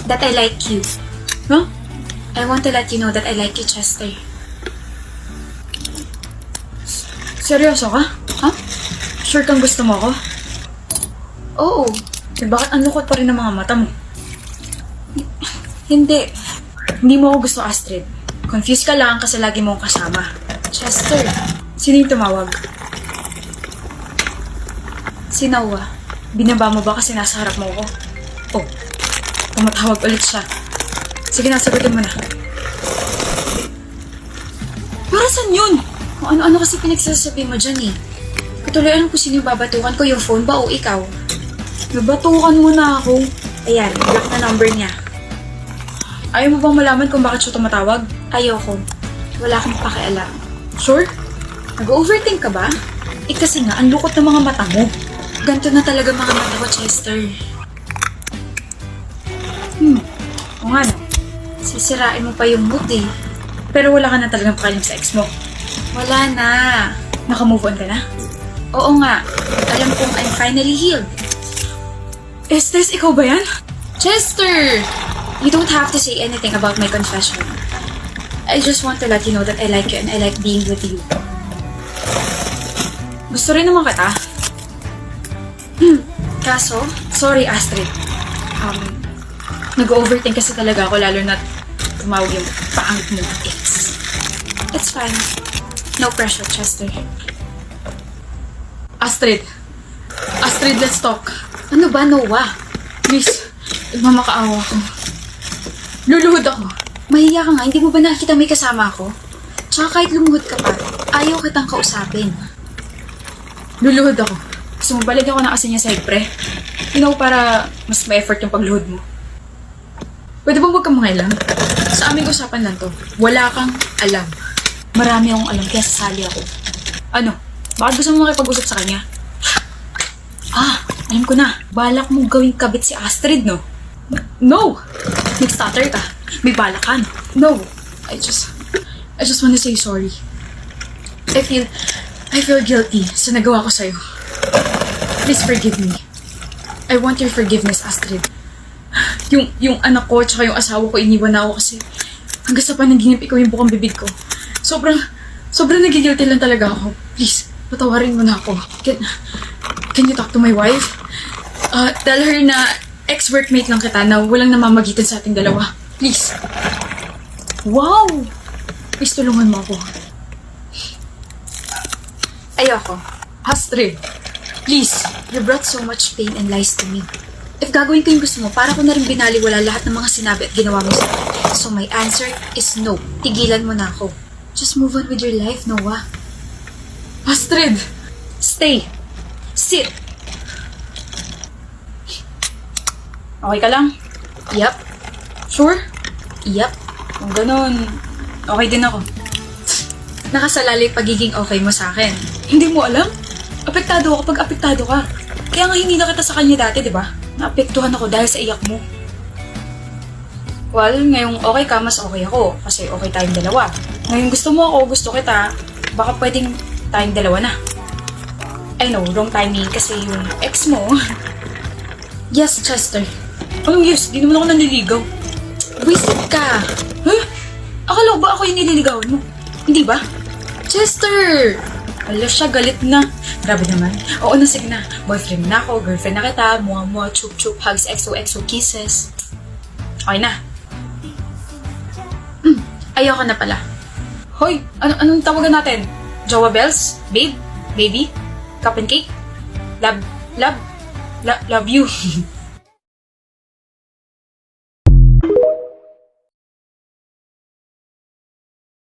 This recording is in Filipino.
that I like you. Huh? I want to let you know that I like you, Chester. Seryoso ka? Ha? Sure kang gusto mo ako? Oo. Eh, bakit ang lukot pa rin ng mga mata mo? Hindi. Hindi mo ako gusto, Astrid. Confused ka lang kasi lagi mo akong kasama. Chester. Sino yung tumawag? Si Noah. Binaba mo ba kasi nasa harap mo ako? Oh, tumatawag ulit siya. Sige na, sagutin mo na. Para saan yun? Kung ano-ano kasi pinagsasabi mo dyan eh. Katuloy alam ko sino yung babatukan ko, yung phone ba o ikaw? Nabatukan mo na ako. Ayan, block na number niya. Ayaw mo bang malaman kung bakit siya tumatawag? Ayoko. Wala akong pakialam. Sure? Nag-overthink ka ba? Eh kasi nga, ang lukot ng mga mata mo. Ganito na talaga mga mata ko, Chester. O nga no. Sisirain mo pa yung mood eh. Pero wala ka na talagang pakalim sa ex mo. Wala na. Naka-move on ka na? Oo nga. Alam kong I'm finally healed. Estes, ikaw ba yan? Chester! You don't have to say anything about my confession. I just want to let you know that I like you and I like being with you. Gusto rin naman kita. Kaso, Sorry, Astrid. Nag-overthink kasi talaga ako lalo na tumawag yung pangit mo ex. it's fine. No pressure, Chester. Astrid. Astrid, let's talk. Ano ba, Noah? Please, nagmamakaawa ko. Luluhod ako. Mahiya ka nga, hindi mo ba nakikita may kasama ako? Tsaka kahit lumuhod ka pa, ayaw kitang kausapin. Luluhod ako. Gusto mo balik ako ng asin niya sa higpre? You know, para mas may effort yung pagluhod mo. Pwede bang huwag kang mangailang? Sa aming usapan lang to. Wala kang alam. Marami akong alam, kaya sasali ako. Ano? Bakit gusto mo makipag-usap sa kanya? Alam ko na. Balak mong gawing kabit si Astrid, no? No! Nag-stutter ka. May balak ka. No! I just want to say sorry. I feel guilty sa nagawa ko sa'yo. Please forgive me. I want your forgiveness, Astrid. Yung anak ko tsaka yung asawa ko iniwan na ako kasi hanggang sa panaginip ikaw yung bukang bibig ko. Sobrang nagigilty lang talaga ako. Please, patawarin mo na ako. Can you talk to my wife? Tell her na ex-workmate lang kita na walang namamagitan sa ating dalawa. Please. Wow! Please, tulungan mo ako. Ayoko. Astrid, please. You brought so much pain and lies to me. If gagawin ko yung gusto mo, para ko na rin binaliwala lahat ng mga sinabi at ginawa mo sa akin. So my answer is no. Tigilan mo na ako. Just move on with your life, Noah. Astrid! Stay. Sit. Okay ka lang? Yup. Sure? Yup. Kung ganun, okay din ako. Nakasalala yung pagiging okay mo sa akin. Hindi mo alam? Apektado ako pag apektado ka. Kaya nga hindi na kita sa kanya dati, di ba? Naapektuhan ako dahil sa iyak mo. Well, ngayong okay ka, mas okay ako. Kasi okay tayong dalawa. Ngayong gusto mo ako, gusto kita, baka pwedeng tayong dalawa na. I know, wrong timing kasi yung ex mo. Yes, Chester. Anong yes? Di naman ako nanliligaw. Wasted ka. Huh? Akala ko ba ako yung nililigawan mo? Hindi ba? Chester! Ala siya, galit na. Grabe naman. Oo na, sige na. Boyfriend na ako, girlfriend na kita, mua-mua, chup-chup, hugs, XOXO, kisses. Okay na. Ayoko na pala. Hoy, anong tawagan natin? Jowa bells? Babe? Baby? Cup and cake? Love you.